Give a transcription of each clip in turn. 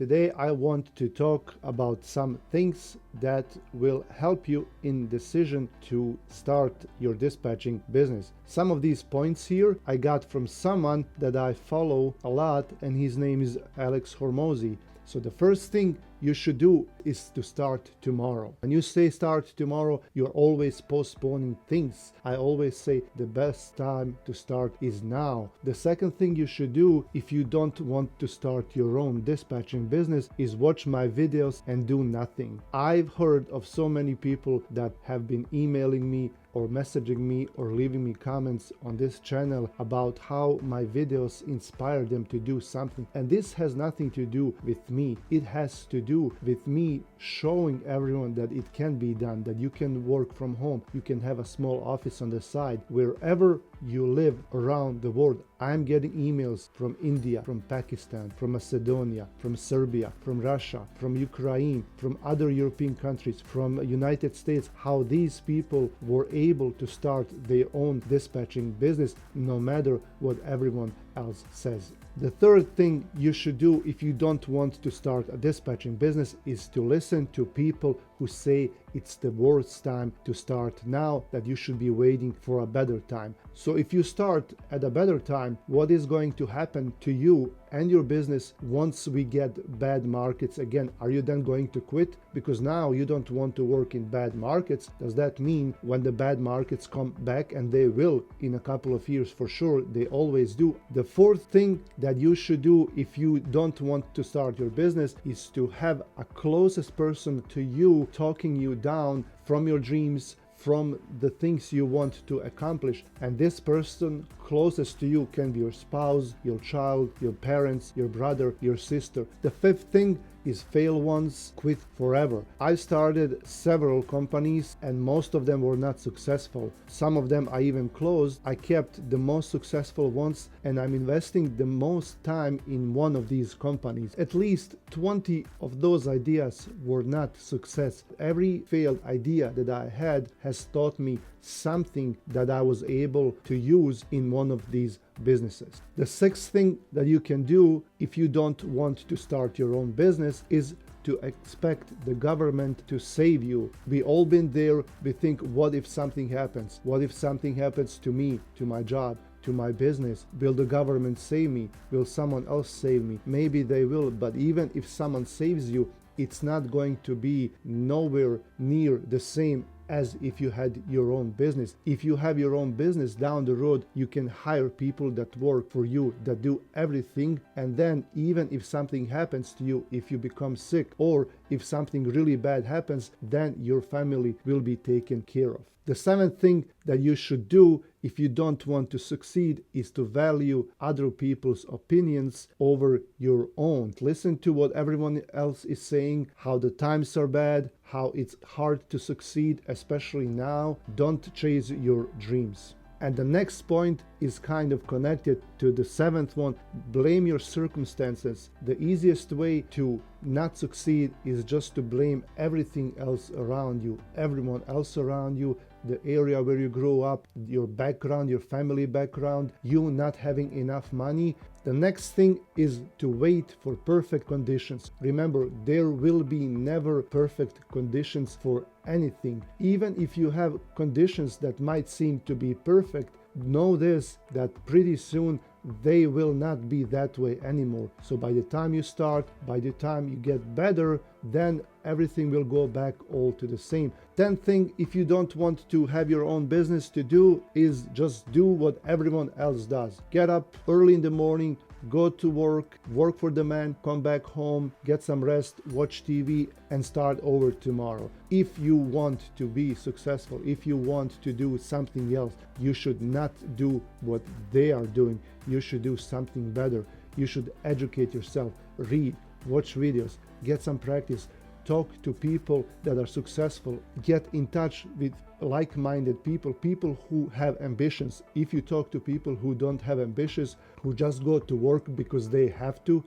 Today I want to talk about some things that will help you in decision to start your dispatching business. Some of these points here I got from someone that I follow a lot, and his name is Alex Hormozy. So the first thing you should do is to start tomorrow. When you say start tomorrow, you're always postponing things. I always say the best time to start is now. The second thing you should do if you don't want to start your own dispatching business is watch my videos and do nothing. I've heard of so many people that have been emailing me or messaging me or leaving me comments on this channel about how my videos inspire them to do something. And this has nothing to do with me. It has to do with me showing everyone that it can be done, that you can work from home, you can have a small office on the side. Wherever you live around the world, I'm getting emails from India, from Pakistan, from Macedonia, from Serbia, from Russia, from Ukraine, from other European countries, from United States, how these people were able to start their own dispatching business no matter what everyone else says. The third thing you should do if you don't want to start a dispatching business is to listen to people who say it's the worst time to start now, that you should be waiting for a better time. So if you start at a better time, what is going to happen to you and your business once we get bad markets again? Are you then going to quit? Because now you don't want to work in bad markets. Does that mean when the bad markets come back, and they will in a couple of years for sure, they always do. The fourth thing that you should do if you don't want to start your business is to have a closest person to you talking you down from your dreams, from the things you want to accomplish. And this person closest to you can be your spouse, your child, your parents, your brother, your sister. The fifth thing is fail once, quit forever. I started several companies and most of them were not successful. Some of them I even closed. I kept the most successful ones, and I'm investing the most time in one of these companies. At least 20 of those ideas were not success. Every failed idea that I had has taught me something that I was able to use in one of these businesses. The sixth thing that you can do if you don't want to start your own business is to expect the government to save you. We all been there. We think, what if something happens? What if something happens to me, to my job, to my business? Will the government save me? Will someone else save me? Maybe they will, but even if someone saves you, it's not going to be nowhere near the same as if you had your own business. If you have your own business, down the road you can hire people that work for you, that do everything, and then even if something happens to you, if you become sick or if something really bad happens, then your family will be taken care of. The seventh thing that you should do if you don't want to succeed is to value other people's opinions over your own. Listen to what everyone else is saying, how the times are bad, how it's hard to succeed, especially now. Don't chase your dreams. And the next point is kind of connected to the seventh one. Blame your circumstances. The easiest way to not succeed is just to blame everything else around you, everyone else around you, the area where you grew up, your background, your family background, you not having enough money. The next thing is to wait for perfect conditions. Remember, there will be never perfect conditions for anything. Even if you have conditions that might seem to be perfect, know this, that pretty soon they will not be that way anymore. So by the time you start, by the time you get better, then everything will go back all to the same. 10th thing, if you don't want to have your own business to do, is just do what everyone else does. Get up early in the morning, go to work for the man, come back home, get some rest, watch TV, and start over tomorrow. If you want to be successful, if you want to do something else, you should not do what they are doing. You should do something better. You should educate yourself, read, watch videos, get some practice, talk to people that are successful, get in touch with like-minded people, people who have ambitions. If you talk to people who don't have ambitions, who just go to work because they have to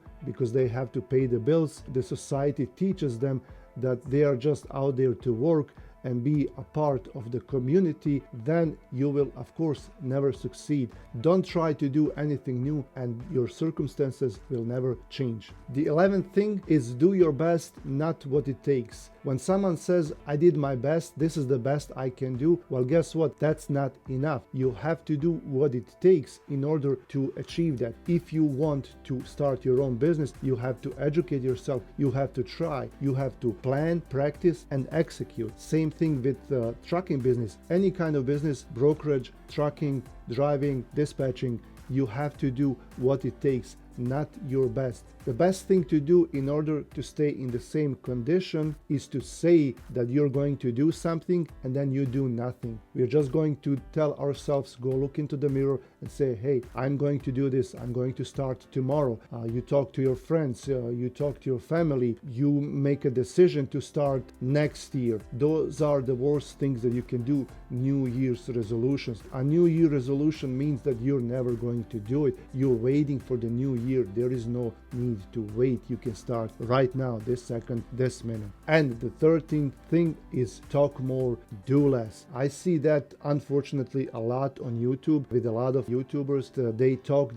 pay the bills, the society teaches them that they are just out there to work and be a part of the community, then you will of course never succeed. Don't try to do anything new and your circumstances will never change. The 11th thing is do your best, not what it takes. When someone says, I did my best, this is the best I can do, well, guess what? That's not enough. You have to do what it takes in order to achieve that. If you want to start your own business, you have to educate yourself, you have to try, you have to plan, practice, and execute. Same thing with trucking business. Any kind of business, brokerage, trucking, driving, dispatching, you have to do what it takes, not your best. The best thing to do in order to stay in the same condition is to say that you're going to do something and then you do nothing. We're just going to tell ourselves, go look into the mirror and say, hey, I'm going to do this. I'm going to start tomorrow. You talk to your friends, you talk to your family, you make a decision to start next year. Those are the worst things that you can do. New Year's resolutions. A New Year resolution means that you're never going to do it. You're waiting for the new year. There is no need to wait. You can start right now, this second, this minute. And the 13th thing is talk more, do less. I see that unfortunately a lot on YouTube with a lot of YouTubers. They talk,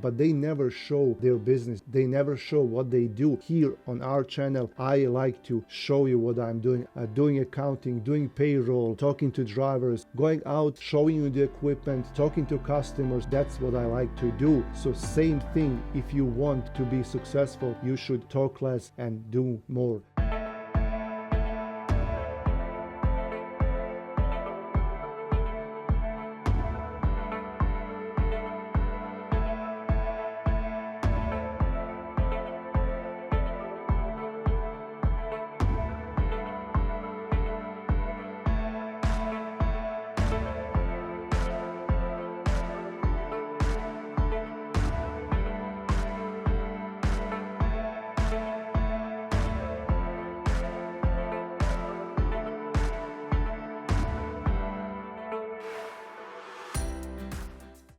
but they never show their business. They never show what they do. Here on our channel, I like to show you what I'm doing. Doing accounting, doing payroll, talking to drivers, going out, showing you the equipment, talking to customers. That's what I like to do. So same thing, if you want to be successful, you should talk less and do more.